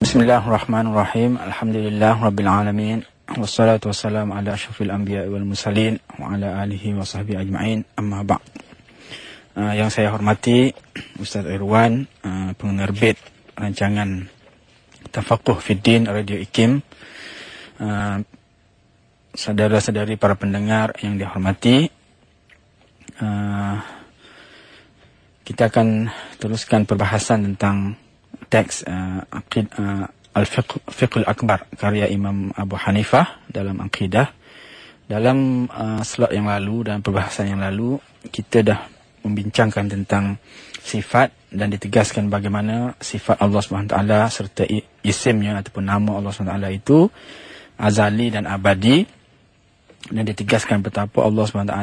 Bismillahirrahmanirrahim. Alhamdulillah Rabbil Alamin. Wassalatu wassalamu ala asyrafil anbiya wal mursalin wa ala alihi wa sahbihi ajma'in. Amma ba'd. Yang saya hormati Ustaz Irwan, penerbit rancangan Tafaqquh Fiddin Radio IKIM, saudara-saudari para pendengar yang dihormati, kita akan teruskan perbahasan tentang teks Al-Fiqhul Akbar karya Imam Abu Hanifah dalam Aqidah. Dalam slot yang lalu dan perbahasan yang lalu, kita dah membincangkan tentang sifat dan ditegaskan bagaimana sifat Allah SWT serta isimnya ataupun nama Allah SWT itu azali dan abadi, dan ditegaskan betapa Allah SWT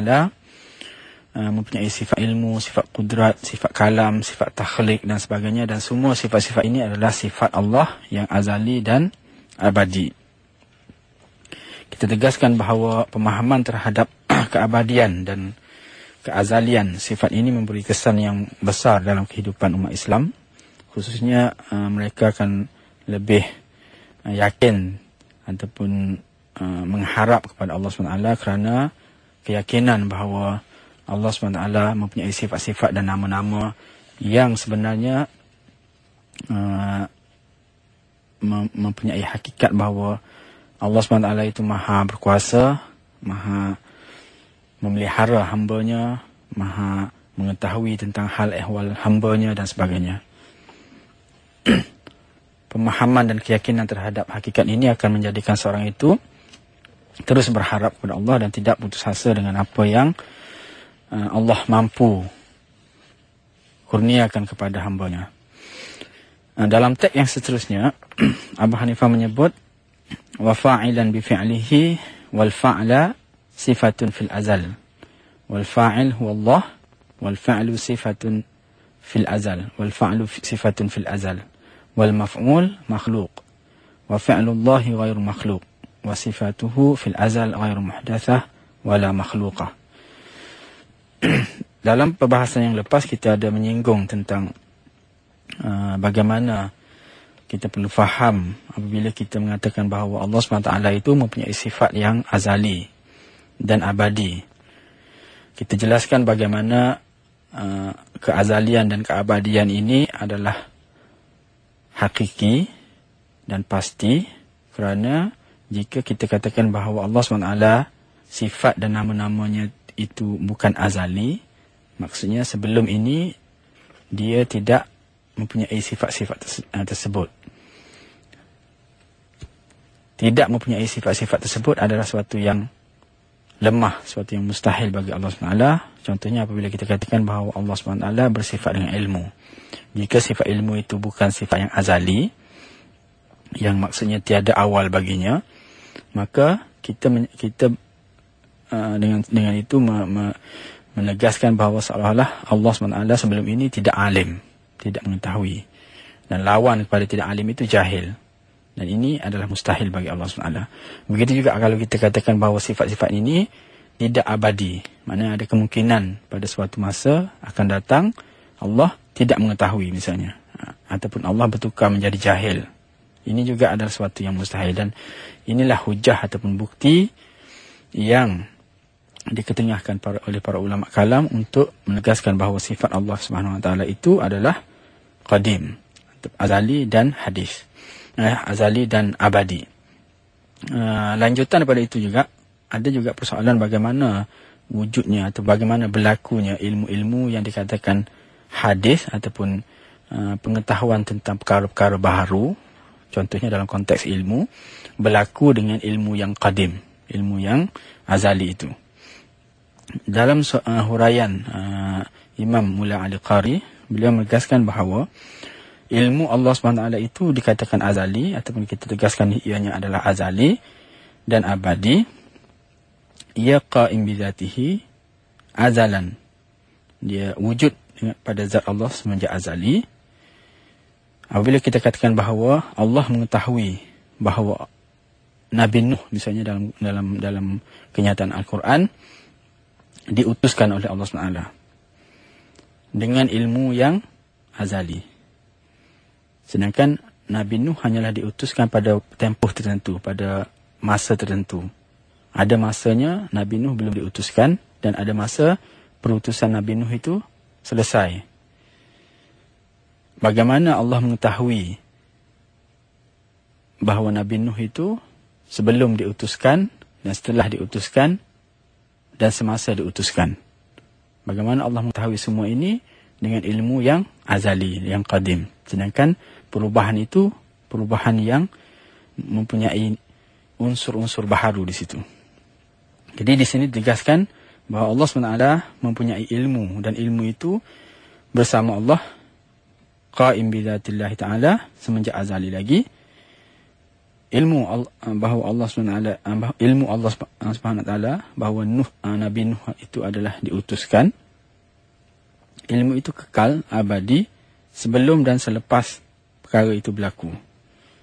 mempunyai sifat ilmu, sifat kudrat, sifat kalam, sifat takhlik dan sebagainya, dan semua sifat-sifat ini adalah sifat Allah yang azali dan abadi. Kita tegaskan bahawa pemahaman terhadap keabadian dan keazalian sifat ini memberi kesan yang besar dalam kehidupan umat Islam. Khususnya mereka akan lebih yakin ataupun mengharap kepada Allah SWT kerana keyakinan bahawa Allah SWT mempunyai sifat-sifat dan nama-nama yang sebenarnya mempunyai hakikat bahawa Allah SWT itu maha berkuasa, maha memelihara hambanya, maha mengetahui tentang hal ehwal hambanya dan sebagainya. Pemahaman dan keyakinan terhadap hakikat ini akan menjadikan seorang itu terus berharap kepada Allah dan tidak putus asa dengan apa yang Allah mampu kurniakan kepada hambanya. Dalam teks yang seterusnya, Abu Hanifah menyebut wa fa'ilan bi fi'lihi wal fa'la sifatun fil azal. Wal fa'il huwa Allah wal fa'lu sifatun fil azal. Wal fa'lu sifatun fil azal. Wal maf'ul makhluq. Wa fi'lullahi ghairu makhluq. Wa sifatuhu fil azal ghairu muhdatsah wala makhluqah. Dalam perbahasan yang lepas kita ada menyinggung tentang bagaimana kita perlu faham apabila kita mengatakan bahawa Allah SWT itu mempunyai sifat yang azali dan abadi. Kita jelaskan bagaimana keazalian dan keabadian ini adalah hakiki dan pasti, kerana jika kita katakan bahawa Allah SWT sifat dan nama-namanya itu bukan azali, maksudnya sebelum ini dia tidak mempunyai sifat-sifat tersebut. Tidak mempunyai sifat-sifat tersebut adalah sesuatu yang lemah, sesuatu yang mustahil bagi Allah SWT. Contohnya apabila kita katakan bahawa Allah SWT bersifat dengan ilmu. Jika sifat ilmu itu bukan sifat yang azali, yang maksudnya tiada awal baginya, maka kita dengan itu menegaskan bahawa seolah-olah Allah SWT sebelum ini tidak alim, tidak mengetahui, dan lawan kepada tidak alim itu jahil, dan ini adalah mustahil bagi Allah SWT. Begitu juga kalau kita katakan bahawa sifat-sifat ini tidak abadi, maknanya ada kemungkinan pada suatu masa akan datang Allah tidak mengetahui misalnya, ataupun Allah bertukar menjadi jahil. Ini juga adalah sesuatu yang mustahil, dan inilah hujah ataupun bukti yang diketengahkan oleh para ulama kalam untuk menegaskan bahawa sifat Allah SWT itu adalah qadim, azali dan hadis, azali dan abadi. Lanjutan daripada itu juga ada juga persoalan bagaimana wujudnya atau bagaimana berlakunya ilmu-ilmu yang dikatakan hadis ataupun pengetahuan tentang perkara-perkara baharu, contohnya dalam konteks ilmu, berlaku dengan ilmu yang qadim, ilmu yang azali itu. Dalam huraian Imam Mula Ali Qari, beliau menegaskan bahawa ilmu Allah SWT itu dikatakan azali, ataupun kita tegaskan ianya adalah azali dan abadi. Ia qaim bizatihi azalan, dia wujud pada zat Allah semenjak azali. Apabila kita katakan bahawa Allah mengetahui bahawa Nabi Nuh misalnya dalam kenyataan Al-Quran diutuskan oleh Allah SWT dengan ilmu yang azali. Sedangkan Nabi Nuh hanyalah diutuskan pada tempoh tertentu, pada masa tertentu. Ada masanya Nabi Nuh belum diutuskan, dan ada masa perutusan Nabi Nuh itu selesai. Bagaimana Allah mengetahui bahawa Nabi Nuh itu sebelum diutuskan dan setelah diutuskan dan semasa diutuskan? Bagaimana Allah mengetahui semua ini dengan ilmu yang azali, yang qadim? Sedangkan perubahan itu perubahan yang mempunyai unsur-unsur baharu di situ. Jadi di sini ditegaskan bahawa Allah SWT mempunyai ilmu, dan ilmu itu bersama Allah qaim bidzatillahi ta'ala semenjak azali lagi. Ilmu bahawa Allah SWT, ilmu Allah SWT bahawa Nabi Nuh itu adalah diutuskan. Ilmu itu kekal, abadi, sebelum dan selepas perkara itu berlaku.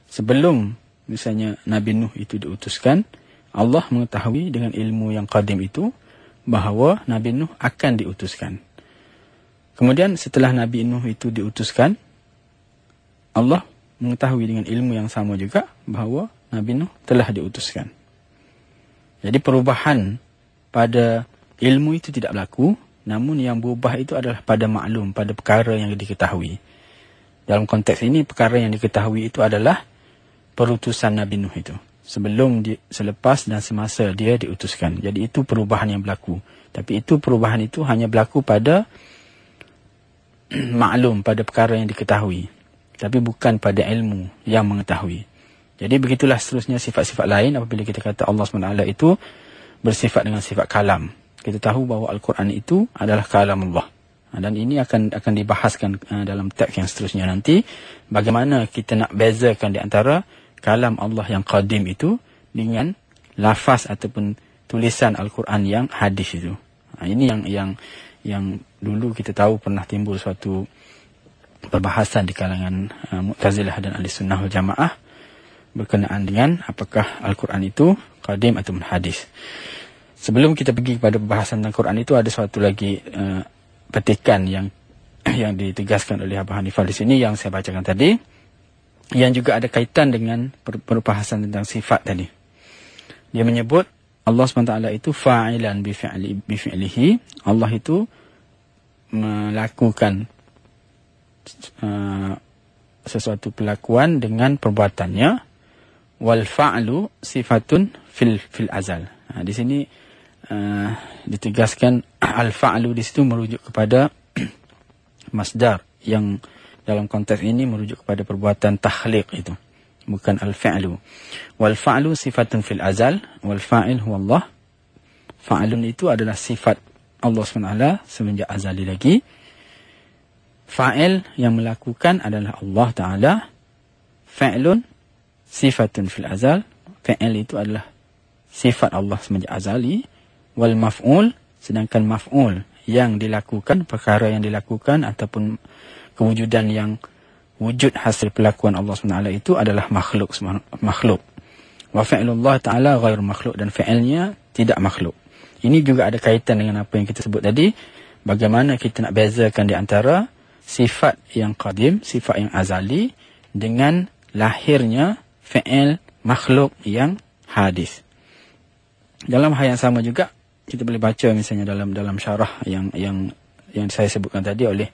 Sebelum misalnya Nabi Nuh itu diutuskan, Allah mengetahui dengan ilmu yang qadim itu bahawa Nabi Nuh akan diutuskan. Kemudian setelah Nabi Nuh itu diutuskan, Allah mengetahui dengan ilmu yang sama juga bahawa Nabi Nuh telah diutuskan. Jadi perubahan pada ilmu itu tidak berlaku, namun yang berubah itu adalah pada maklum, pada perkara yang diketahui. Dalam konteks ini, perkara yang diketahui itu adalah perutusan Nabi Nuh itu. Selepas dan semasa dia diutuskan. Jadi itu perubahan yang berlaku. Tapi itu perubahan itu hanya berlaku pada maklum, pada perkara yang diketahui. Tapi bukan pada ilmu yang mengetahui. Jadi begitulah seterusnya sifat-sifat lain apabila kita kata Allah SWT itu bersifat dengan sifat kalam. Kita tahu bahawa Al-Quran itu adalah kalam Allah. Dan ini akan dibahaskan dalam teks yang seterusnya nanti. Bagaimana kita nak bezakan di antara kalam Allah yang qadim itu dengan lafaz ataupun tulisan Al-Quran yang hadis itu. Ini yang dulu kita tahu pernah timbul suatu perbahasan di kalangan Mu'tazilah dan Ahlussunnah wal Jamaah berkenaan dengan apakah Al-Quran itu qadim ataupun hadis. Sebelum kita pergi kepada pembahasan Al-Quran itu, ada suatu lagi petikan yang ditegaskan oleh Abu Hanifah di sini yang saya bacakan tadi, yang juga ada kaitan dengan perbahasan tentang sifat tadi. Dia menyebut Allah SWT itu fa'ilan bifi'lihi. Allah itu melakukan sesuatu perlakuan dengan perbuatannya. Wal fa'lu sifatun fil azal. Di sini ditegaskan al-fa'lu di situ merujuk kepada masdar yang dalam konteks ini merujuk kepada perbuatan takhliq itu, bukan al-fa'lu. Wal fa'lu sifatun fil azal wal fa'il huwa Allah. Fa'lun itu adalah sifat Allah SWT semenjak azali lagi. Fa'il yang melakukan adalah Allah Ta'ala. Fa'lun sifatun fil azal. Fa'il itu adalah sifat Allah semenjak azali. Wal maf'ul, sedangkan maf'ul yang dilakukan, perkara yang dilakukan ataupun kewujudan yang wujud hasil pelakuan Allah SWT itu adalah makhluk. Wa fi'lullah ta'ala ghairu makhluk, dan fi'ilnya tidak makhluk. Ini juga ada kaitan dengan apa yang kita sebut tadi. Bagaimana kita nak bezakan di antara sifat yang qadim, sifat yang azali, dengan lahirnya fi'il makhluk yang hadis. Dalam hal yang sama juga kita boleh baca misalnya dalam syarah yang saya sebutkan tadi oleh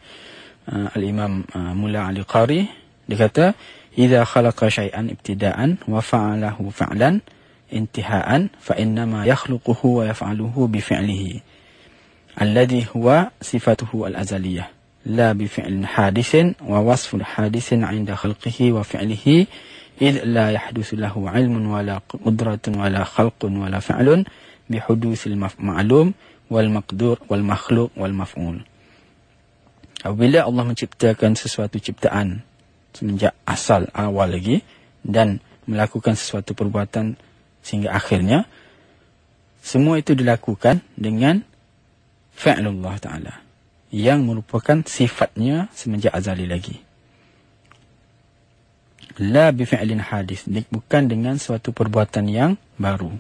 al-Imam Mulla Ali Qari. Dia kata, "Idza khalaqa syai'an ibtida'an wa fa'alahu fa'lan intiha'an fa innama yakhluquhu wa yaf'aluhu bi fi'lihi alladhi huwa sifatuhu al-azaliyah la bi fi'lin hadisin wa wasful hadisin 'inda khalqihi wa fi'lihi id la yahdutsu lahu 'ilmun wala qudratun wala khalqun wala fa'lun bihudusil ma'lum wal maqdur wal makhluq wal maf'ul." Apabila Allah menciptakan sesuatu ciptaan semenjak asal awal lagi dan melakukan sesuatu perbuatan sehingga akhirnya, semua itu dilakukan dengan fi'lullah Ta'ala yang merupakan sifatnya semenjak azali lagi. La bifi'lin hadis, bukan dengan suatu perbuatan yang baru.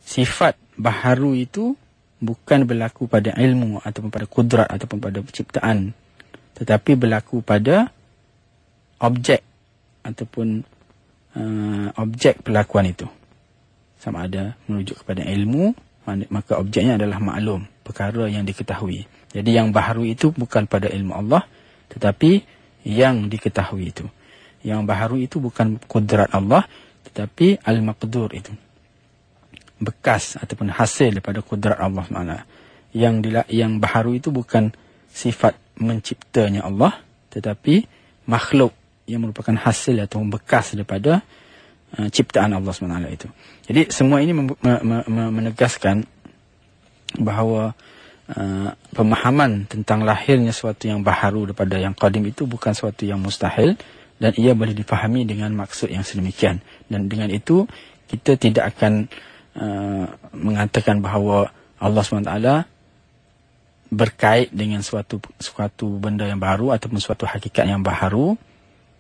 Sifat baharu itu bukan berlaku pada ilmu ataupun pada kudrat ataupun pada penciptaan, tetapi berlaku pada objek ataupun objek perlakuan itu. Sama ada merujuk kepada ilmu, maka objeknya adalah maklum, perkara yang diketahui. Jadi yang baharu itu bukan pada ilmu Allah, tetapi yang diketahui itu. Yang baharu itu bukan kudrat Allah, tetapi al-maqdur itu, bekas ataupun hasil daripada kudrat Allah SWT. Yang baharu itu bukan sifat menciptanya Allah, tetapi makhluk yang merupakan hasil atau bekas daripada ciptaan Allah SWT itu. Jadi semua ini menegaskan bahawa pemahaman tentang lahirnya sesuatu yang baharu daripada yang qadim itu bukan sesuatu yang mustahil, dan ia boleh difahami dengan maksud yang sedemikian. Dan dengan itu kita tidak akan mengatakan bahawa Allah SWT berkait dengan suatu benda yang baru ataupun suatu hakikat yang baharu,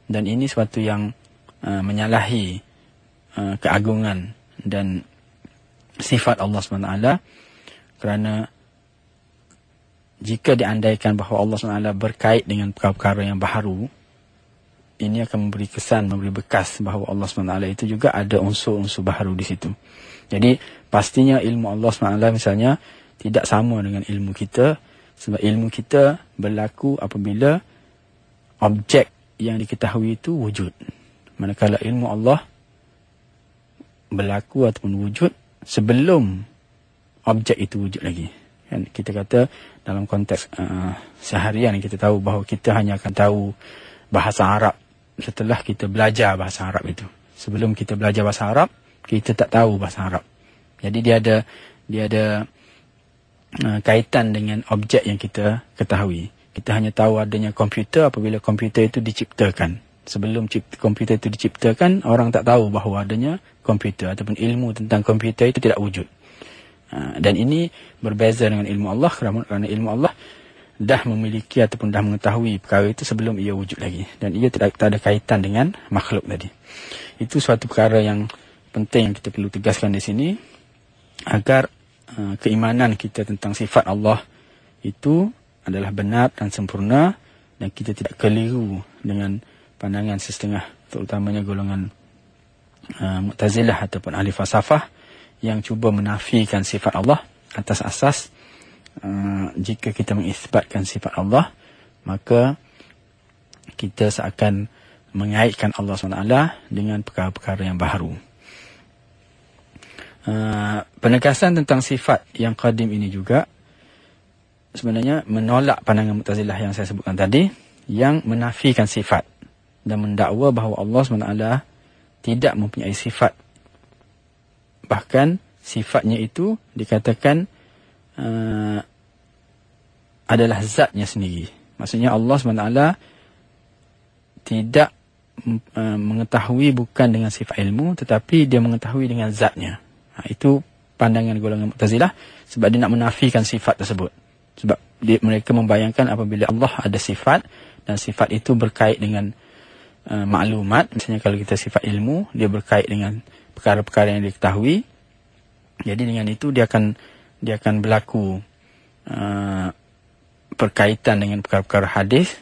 dan ini suatu yang menyalahi keagungan dan sifat Allah SWT. Kerana jika diandaikan bahawa Allah SWT berkait dengan perkara-perkara yang baharu, ini akan memberi kesan, memberi bekas bahawa Allah SWT itu juga ada unsur-unsur baharu di situ. Jadi pastinya ilmu Allah SWT misalnya tidak sama dengan ilmu kita, sebab ilmu kita berlaku apabila objek yang diketahui itu wujud. Manakala ilmu Allah berlaku ataupun wujud sebelum objek itu wujud lagi. Kan kita kata dalam konteks seharian kita tahu bahawa kita hanya akan tahu bahasa Arab setelah kita belajar bahasa Arab itu. Sebelum kita belajar bahasa Arab, kita tak tahu bahasa Arab. Jadi dia ada kaitan dengan objek yang kita ketahui. Kita hanya tahu adanya komputer apabila komputer itu diciptakan. Sebelum komputer itu diciptakan, orang tak tahu bahawa adanya komputer ataupun ilmu tentang komputer itu tidak wujud. Dan ini berbeza dengan ilmu Allah, kerana ilmu Allah dah memiliki ataupun dah mengetahui perkara itu sebelum ia wujud lagi. Dan ia tak ada kaitan dengan makhluk tadi. Itu suatu perkara yang penting yang kita perlu tegaskan di sini, agar keimanan kita tentang sifat Allah itu adalah benar dan sempurna, dan kita tidak keliru dengan pandangan setengah, terutamanya golongan Mu'tazilah ataupun ahli falsafah yang cuba menafikan sifat Allah atas asas jika kita mengisbatkan sifat Allah, maka kita seakan mengaitkan Allah SWT dengan perkara-perkara yang baharu. Penegasan tentang sifat yang qadim ini juga sebenarnya menolak pandangan Mu'tazilah yang saya sebutkan tadi, yang menafikan sifat dan mendakwa bahawa Allah SWT tidak mempunyai sifat. Bahkan sifatnya itu dikatakan adalah zatnya sendiri. Maksudnya Allah SWT tidak mengetahui bukan dengan sifat ilmu, tetapi dia mengetahui dengan zatnya. Itu pandangan golongan Mu'tazilah, sebab dia nak menafikan sifat tersebut. Sebab mereka membayangkan apabila Allah ada sifat, dan sifat itu berkait dengan maklumat. Misalnya kalau kita sifat ilmu, dia berkait dengan perkara-perkara yang diketahui. Jadi dengan itu dia akan berlaku perkaitan dengan perkara-perkara hadis,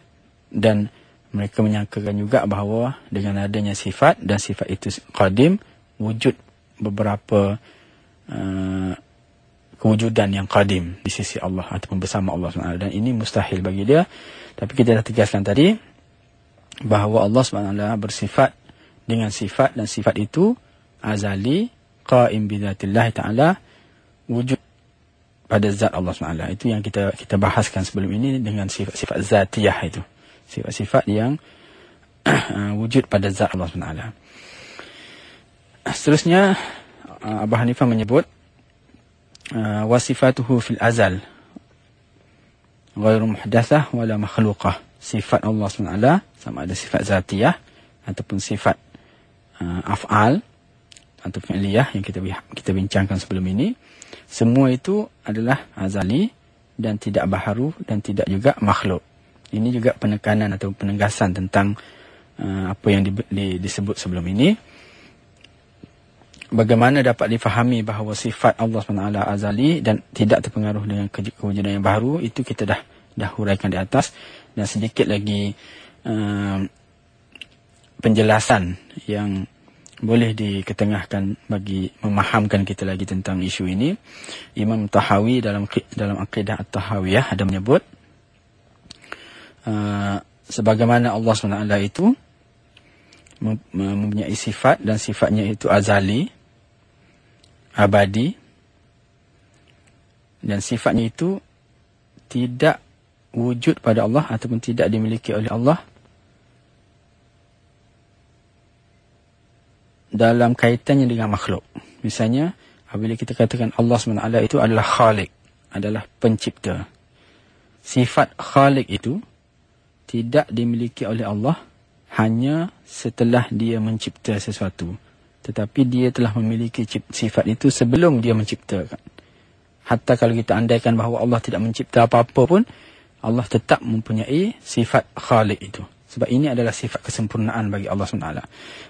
dan mereka menyangkakan juga bahawa dengan adanya sifat, dan sifat itu qadim, wujud beberapa kewujudan yang qadim di sisi Allah ataupun bersama Allah SWT, dan ini mustahil bagi dia. Tapi kita dah tegaskan tadi bahawa Allah SWT bersifat dengan sifat, dan sifat itu azali, qaim bizatillah ta'ala, wujud pada zat Allah SWT. Itu yang kita bahaskan sebelum ini dengan sifat-sifat zatiyah itu. Sifat-sifat yang wujud pada zat Allah SWT. Seterusnya, Abu Hanifah menyebut wasifatuhu fil azal ghairu muhdatsah wala makhluqah. Sifat Allah SWT sama ada sifat zatiyah ataupun sifat af'al atau fi'liyah yang kita bincangkan sebelum ini, semua itu adalah azali dan tidak baharu dan tidak juga makhluk. Ini juga penekanan atau penegasan tentang apa yang disebut sebelum ini. Bagaimana dapat difahami bahawa sifat Allah SWT azali dan tidak terpengaruh dengan kewujudan yang baru, itu kita dah huraikan di atas. Dan sedikit lagi penjelasan yang boleh diketengahkan bagi memahamkan kita lagi tentang isu ini. Imam Tahawi dalam Aqidah At-Tahawiyah ada menyebut sebagaimana Allah SWT itu mempunyai sifat, dan sifatnya itu azali, abadi, dan sifatnya itu tidak wujud pada Allah ataupun tidak dimiliki oleh Allah dalam kaitannya dengan makhluk. Misalnya, apabila kita katakan Allah SWT itu adalah Khalik, adalah pencipta. Sifat Khalik itu tidak dimiliki oleh Allah hanya setelah dia mencipta sesuatu. Tetapi dia telah memiliki sifat itu sebelum dia menciptakan. Hatta kalau kita andaikan bahawa Allah tidak mencipta apa-apa pun, Allah tetap mempunyai sifat Khalik itu. Sebab ini adalah sifat kesempurnaan bagi Allah SWT.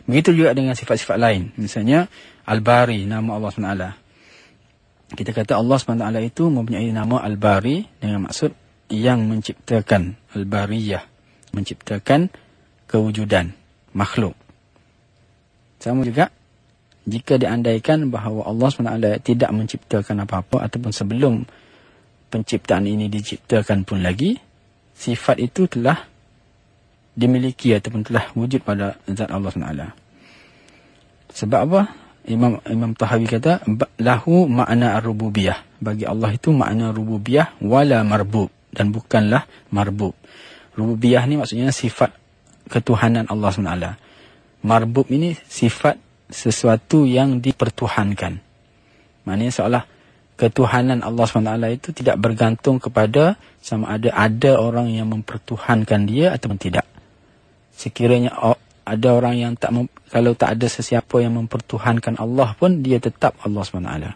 Begitu juga dengan sifat-sifat lain. Misalnya, Al-Bari, nama Allah SWT. Kita kata Allah SWT itu mempunyai nama Al-Bari dengan maksud yang menciptakan, Al-Bariyah, menciptakan kewujudan, makhluk. Sama juga, jika diandaikan bahawa Allah SWT tidak menciptakan apa-apa, ataupun sebelum penciptaan ini diciptakan pun lagi, sifat itu telah dimiliki ataupun telah wujud pada zat Allah SWT. Sebab apa? Imam Tahawi kata, lahu makna ar-rububiyah. Bagi Allah itu makna rububiyah wala marbub, dan bukanlah marbub. Rububiyah ni maksudnya sifat ketuhanan Allah SWT. Marbub ini sifat sesuatu yang dipertuhankan. Maknanya seolah ketuhanan Allah SWT itu tidak bergantung kepada sama ada orang yang mempertuhankan dia ataupun tidak. Sekiranya ada orang yang kalau tak ada sesiapa yang mempertuhankan Allah pun, dia tetap Allah SWT.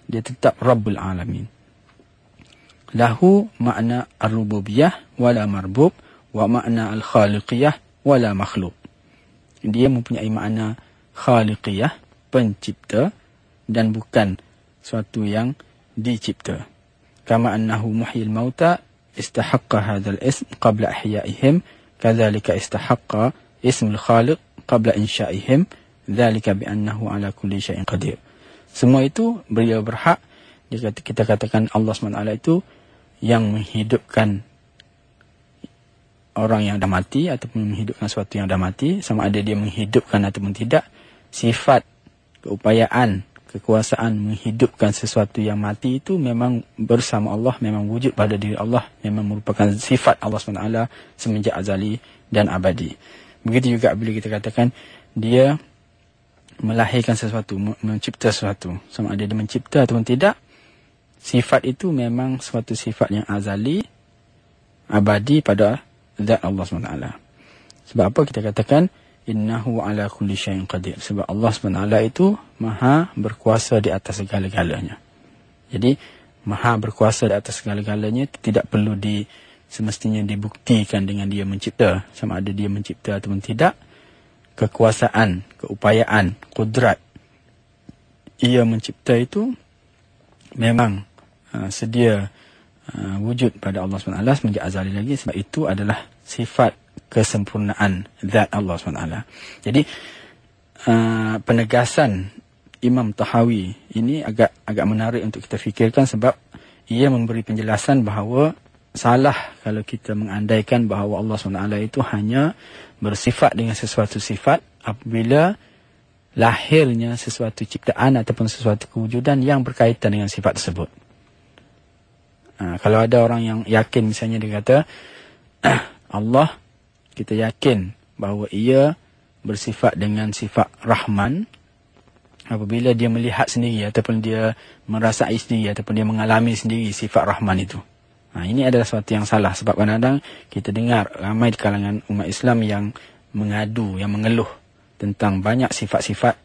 Dia tetap Rabbul Alamin. Lahu makna ar-rububiyah wala marbub, wa makna al-khaliqiyah wala makhluk. Dia mempunyai makna khaliqiyah, pencipta, dan bukan suatu yang dicipta. Kama annahu muhyil mauta istahaqqa hadzal ism qabla ihyaihim, kadzalika istahaqqa ismul khaliq qabla insya'ihim, dzalika bi annahu ala kulli syai'in qadir. Semua itu beliau berhak. Jika kita katakan Allah SWT itu yang menghidupkan orang yang dah mati ataupun menghidupkan sesuatu yang dah mati, sama ada dia menghidupkan ataupun tidak, sifat keupayaan, kekuasaan menghidupkan sesuatu yang mati itu memang bersama Allah, memang wujud pada diri Allah, memang merupakan sifat Allah SWT semenjak azali dan abadi. Begitu juga bila kita katakan dia melahirkan sesuatu, mencipta sesuatu, sama ada dia mencipta ataupun tidak, sifat itu memang suatu sifat yang azali, abadi pada zat Allah SWT. Sebab apa kita katakan innahu ala kulli syai'in qadir? Sebab Allah SWT itu maha berkuasa di atas segala-galanya. Jadi maha berkuasa di atas segala-galanya tidak perlu semestinya dibuktikan dengan dia mencipta, sama ada dia mencipta ataupun tidak. Kekuasaan, keupayaan, kudrat ia mencipta itu memang sedia wujud pada Allah SWT semenjak azali lagi. Sebab itu adalah sifat kesempurnaan zat Allah SWT. Jadi penegasan Imam Tahawi ini agak menarik untuk kita fikirkan, sebab ia memberi penjelasan bahawa salah kalau kita mengandaikan bahawa Allah SWT itu hanya bersifat dengan sesuatu sifat apabila lahirnya sesuatu ciptaan ataupun sesuatu kewujudan yang berkaitan dengan sifat tersebut. Kalau ada orang yang yakin, misalnya dia kata Allah, kita yakin bahawa ia bersifat dengan sifat Rahman apabila dia melihat sendiri ataupun dia merasai sendiri ataupun dia mengalami sendiri sifat Rahman itu. Ini adalah sesuatu yang salah, sebab kadang-kadang kita dengar ramai di kalangan umat Islam yang mengadu, yang mengeluh tentang banyak sifat-sifat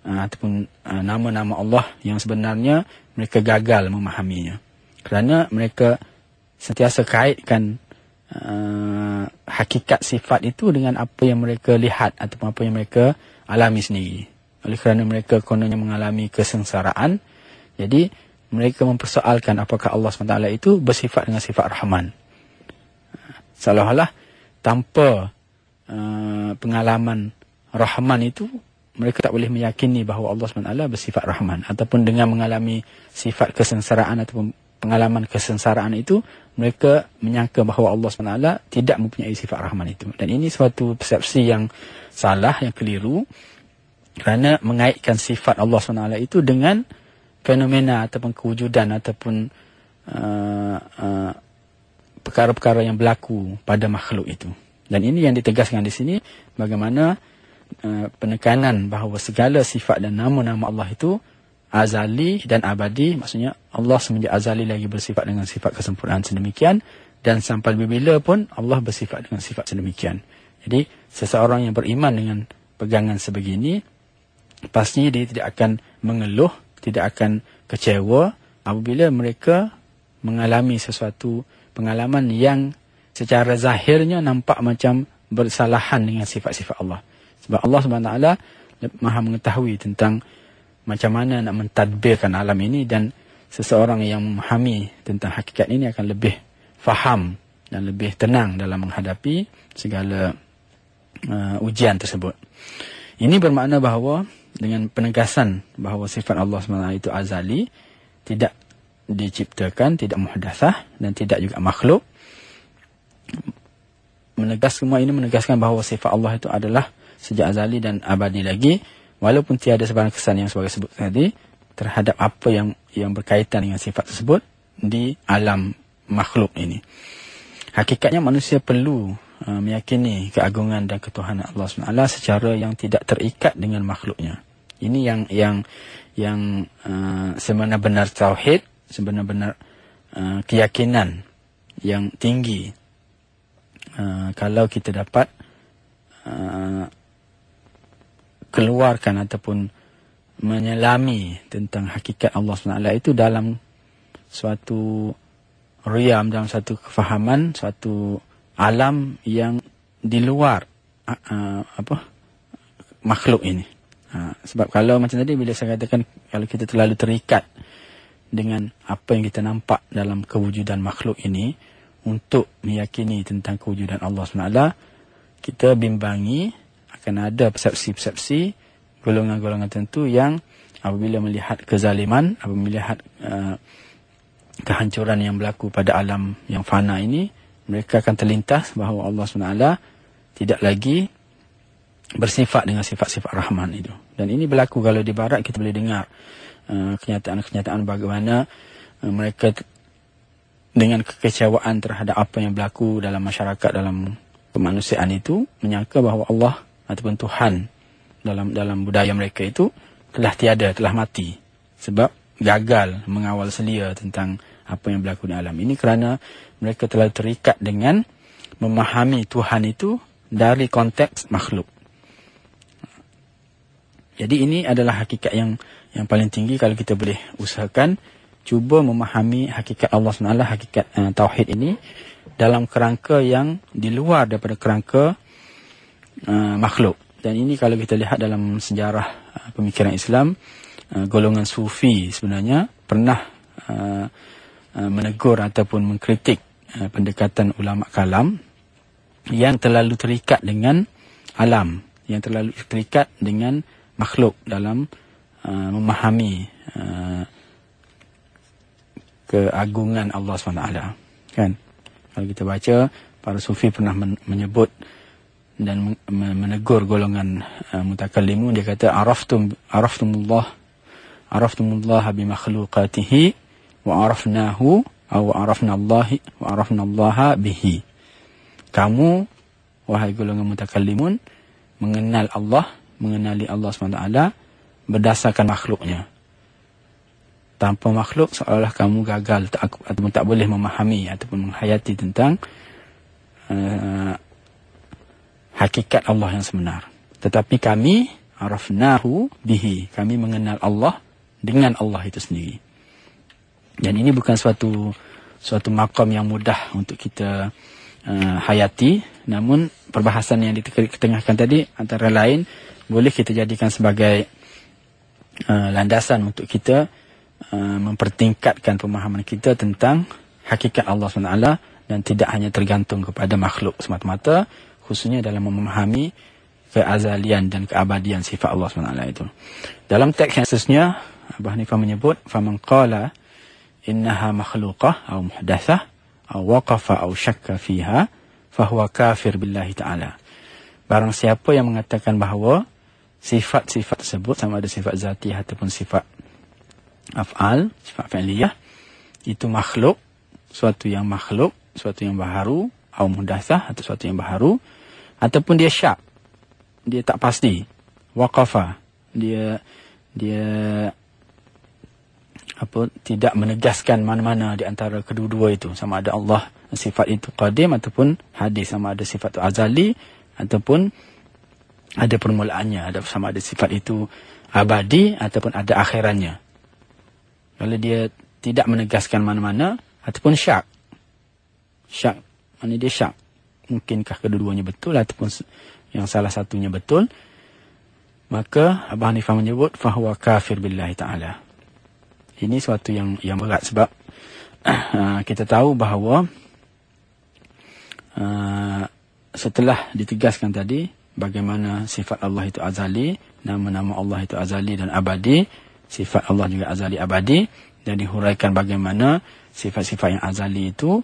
ataupun nama-nama Allah yang sebenarnya mereka gagal memahaminya. Kerana mereka sentiasa kaitkan hakikat sifat itu dengan apa yang mereka lihat ataupun apa yang mereka alami sendiri. Oleh kerana mereka kononnya mengalami kesengsaraan, jadi mereka mempersoalkan apakah Allah SWT itu bersifat dengan sifat Rahman. Seolah-olah tanpa pengalaman Rahman itu, mereka tak boleh meyakini bahawa Allah SWT bersifat Rahman. Ataupun dengan mengalami sifat kesengsaraan ataupun pengalaman kesengsaraan itu, mereka menyangka bahawa Allah SWT tidak mempunyai sifat Rahman itu. Dan ini suatu persepsi yang salah, yang keliru, kerana mengaitkan sifat Allah SWT itu dengan fenomena ataupun kewujudan ataupun perkara-perkara yang berlaku pada makhluk itu. Dan ini yang ditegaskan di sini, bagaimana penekanan bahawa segala sifat dan nama-nama Allah itu azali dan abadi. Maksudnya Allah semenjak azali lagi bersifat dengan sifat kesempurnaan sedemikian, dan sampai bila pun Allah bersifat dengan sifat sedemikian. Jadi seseorang yang beriman dengan pegangan sebegini, pasti dia tidak akan mengeluh, tidak akan kecewa apabila mereka mengalami sesuatu pengalaman yang secara zahirnya nampak macam bersalahan dengan sifat-sifat Allah. Sebab Allah SWT maha mengetahui tentang macam mana nak mentadbirkan alam ini, dan seseorang yang memahami tentang hakikat ini akan lebih faham dan lebih tenang dalam menghadapi segala ujian tersebut. Ini bermakna bahawa dengan penegasan bahawa sifat Allah SWT itu azali, tidak diciptakan, tidak muhdatsah dan tidak juga makhluk. Semua ini menegaskan bahawa sifat Allah itu adalah sejak azali dan abadi lagi, walaupun tiada sebarang kesan yang sebagai sebut tadi terhadap apa yang berkaitan dengan sifat tersebut di alam makhluk ini. Hakikatnya manusia perlu meyakini keagungan dan ketuhanan Allah SWT secara yang tidak terikat dengan makhluknya. Ini yang sebenar-benar tauhid, sebenar-benar keyakinan yang tinggi. Kalau kita dapat keluarkan ataupun menyelami tentang hakikat Allah SWT itu dalam suatu riam, dalam suatu kefahaman, suatu alam yang di luar makhluk ini. Sebab kalau macam tadi, bila saya katakan kalau kita terlalu terikat dengan apa yang kita nampak dalam kewujudan makhluk ini untuk meyakini tentang kewujudan Allah SWT, kita bimbangi, akan ada persepsi-persepsi golongan-golongan tertentu yang apabila melihat kezaliman, apabila melihat kehancuran yang berlaku pada alam yang fana ini, mereka akan terlintas bahawa Allah SWT tidak lagi bersifat dengan sifat-sifat Rahman itu. Dan ini berlaku kalau di barat kita boleh dengar kenyataan-kenyataan bagaimana mereka dengan kekecewaan terhadap apa yang berlaku dalam masyarakat, dalam kemanusiaan itu, menyangka bahawa Allah ataupun Tuhan dalam budaya mereka itu telah tiada, telah mati, sebab gagal mengawal selia tentang apa yang berlaku di alam ini, kerana mereka telah terikat dengan memahami Tuhan itu dari konteks makhluk. Jadi ini adalah hakikat yang paling tinggi kalau kita boleh usahakan cuba memahami hakikat Allah SWT, hakikat tauhid ini dalam kerangka yang di luar daripada kerangka makhluk. Dan ini kalau kita lihat dalam sejarah pemikiran Islam, golongan sufi sebenarnya pernah menegur ataupun mengkritik pendekatan ulama kalam yang terlalu terikat dengan alam, yang terlalu terikat dengan makhluk dalam memahami keagungan Allah SWT. Kan? Kalau kita baca, para sufi pernah menyebut dan menegur golongan mutakallimun. Dia kata, araftumullah bimakhlukatihi wa arafnahu wa arafnallaha bihi. Kamu, wahai golongan mutakallimun, mengenal Allah, mengenali Allah SWT berdasarkan makhluknya. Tanpa makhluk seolah kamu gagal ataupun tak boleh memahami ataupun menghayati tentang hakikat Allah yang sebenar. Tetapi kami arafnahu bihi, kami mengenal Allah dengan Allah itu sendiri. Dan ini bukan suatu maqam yang mudah untuk kita hayati, namun perbahasan yang ditengahkan tadi antara lain boleh kita jadikan sebagai landasan untuk kita mempertingkatkan pemahaman kita tentang hakikat Allah SWT dan tidak hanya tergantung kepada makhluk semata-mata, khususnya dalam memahami keazalian dan keabadian sifat Allah SWT itu. Dalam teks yang seterusnya, Abu Hanifah menyebut, faman qala innaha makhluqah atau muhdatsah atau waqafa atau syakka fiha fahuwa kafir billahi ta'ala. Barang siapa yang mengatakan bahawa sifat-sifat tersebut, sama ada sifat zatiyah ataupun sifat af'al, sifat fi'liyah, itu makhluk, suatu yang makhluk, suatu yang baharu, atau muhdatsah atau suatu yang baharu, ataupun dia syak, dia tak pasti, waqafa, dia tidak menegaskan mana-mana di antara kedua-dua itu, sama ada Allah sifat itu qadim ataupun hadis, sama ada sifat itu azali ataupun ada permulaannya, sama ada sifat itu abadi ataupun ada akhirannya. Kalau dia tidak menegaskan mana-mana ataupun syak, mana dia syak, mungkinkah kedua-duanya betul ataupun yang salah satunya betul, maka Abu Hanifah menyebut fahuwa kafir billahi ta'ala. Ini suatu yang berat sebab kita tahu bahawa setelah ditegaskan tadi bagaimana sifat Allah itu azali, nama-nama Allah itu azali dan abadi, sifat Allah juga azali abadi, dan dihuraikan bagaimana sifat-sifat yang azali itu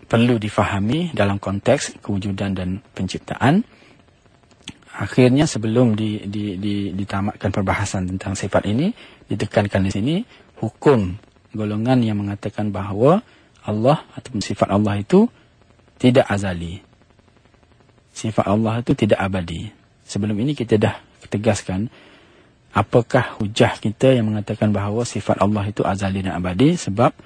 perlu difahami dalam konteks kewujudan dan penciptaan. Akhirnya sebelum ditamatkan perbahasan tentang sifat ini, ditekankan di sini hukum golongan yang mengatakan bahawa Allah ataupun sifat Allah itu tidak azali. Sifat Allah itu tidak abadi. Sebelum ini kita dah tegaskan apakah hujah kita yang mengatakan bahawa sifat Allah itu azali dan abadi, sebab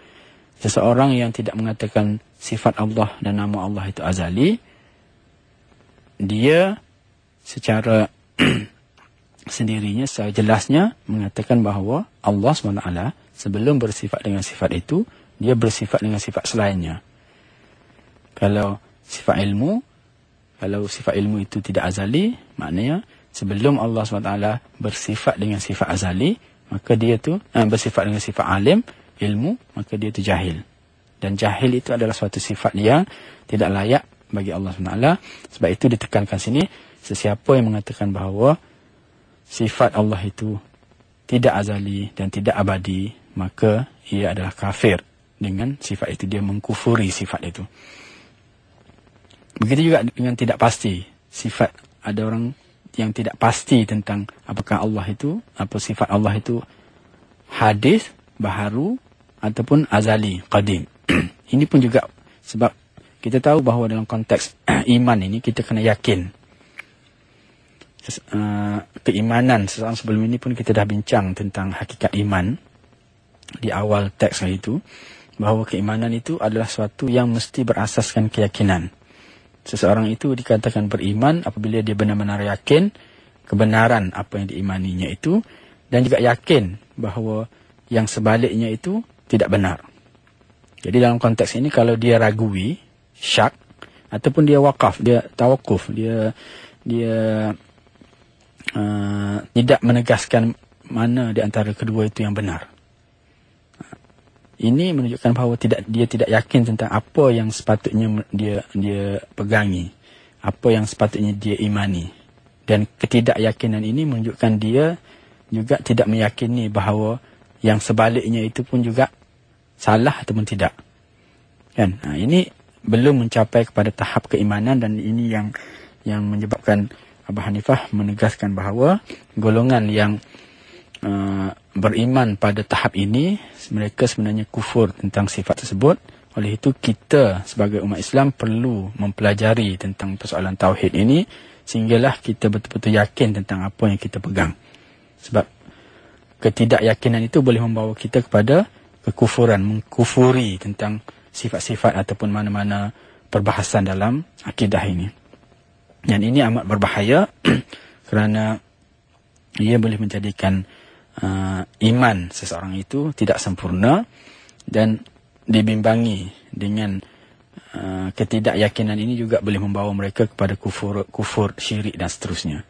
seseorang yang tidak mengatakan sifat Allah dan nama Allah itu azali, dia secara sendirinya, secara jelasnya mengatakan bahawa Allah SWT sebelum bersifat dengan sifat itu, dia bersifat dengan sifat selainnya. Kalau sifat ilmu, kalau sifat ilmu itu tidak azali, maknanya sebelum Allah SWT bersifat dengan sifat azali, maka dia tu bersifat dengan sifat alim, ilmu, maka dia tu jahil. Dan jahil itu adalah suatu sifat yang tidak layak bagi Allah SWT. Sebab itu ditekankan sini, sesiapa yang mengatakan bahawa sifat Allah itu tidak azali dan tidak abadi, maka ia adalah kafir dengan sifat itu. Dia mengkufuri sifat itu. Begitu juga dengan tidak pasti sifat. Ada orang yang tidak pasti tentang apakah Allah itu, apa sifat Allah itu hadis, baharu ataupun azali, qadim. Ini pun juga sebab kita tahu bahawa dalam konteks iman ini kita kena yakin. Keimanan seseorang, sebelum ini pun kita dah bincang tentang hakikat iman di awal teks itu, bahawa keimanan itu adalah suatu yang mesti berasaskan keyakinan. Seseorang itu dikatakan beriman apabila dia benar-benar yakin kebenaran apa yang diimaninya itu, dan juga yakin bahawa yang sebaliknya itu tidak benar. Jadi dalam konteks ini, kalau dia ragui, syak, ataupun dia wakaf, dia tawakuf, dia tidak menegaskan mana di antara kedua itu yang benar. Ini menunjukkan bahawa dia tidak yakin tentang apa yang sepatutnya dia pegangi, apa yang sepatutnya dia imani. Dan ketidakyakinan ini menunjukkan dia juga tidak meyakini bahawa yang sebaliknya itu pun juga salah ataupun tidak. Kan? Ini belum mencapai kepada tahap keimanan, dan ini yang menyebabkan Abu Hanifah menegaskan bahawa golongan yang beriman pada tahap ini, mereka sebenarnya kufur tentang sifat tersebut. Oleh itu kita sebagai umat Islam perlu mempelajari tentang persoalan tauhid ini, sehinggalah kita betul-betul yakin tentang apa yang kita pegang. Sebab ketidakyakinan itu boleh membawa kita kepada kekufuran, mengkufuri tentang sifat-sifat ataupun mana-mana perbahasan dalam akidah ini. Dan ini amat berbahaya kerana ia boleh menjadikan iman seseorang itu tidak sempurna, dan dibimbangi dengan ketidakyakinan ini juga boleh membawa mereka kepada kufur syirik dan seterusnya.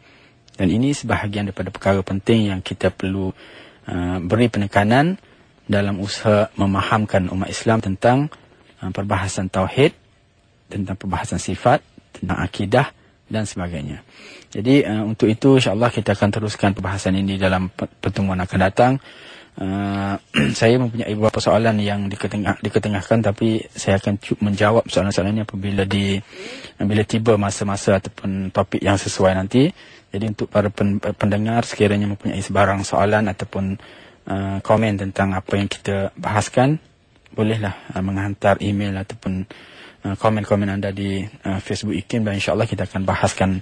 Dan ini sebahagian daripada perkara penting yang kita perlu beri penekanan dalam usaha memahamkan umat Islam tentang perbahasan tauhid, tentang perbahasan sifat, tentang akidah dan sebagainya. Jadi untuk itu insya-Allah kita akan teruskan perbahasan ini dalam pertemuan akan datang. Saya mempunyai beberapa soalan yang diketengahkan, tapi saya akan menjawab soalan-soalan ini apabila bila tiba masa-masa ataupun topik yang sesuai nanti. Jadi untuk para pendengar sekiranya mempunyai sebarang soalan ataupun komen tentang apa yang kita bahaskan, bolehlah menghantar email ataupun komen-komen anda di Facebook IKIM, dan insyaAllah kita akan bahaskan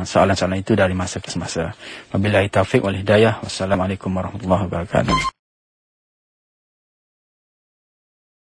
soalan-soalan itu dari masa ke semasa. Wabillahi taufiq wal hidayah. Wassalamualaikum warahmatullahi wabarakatuh.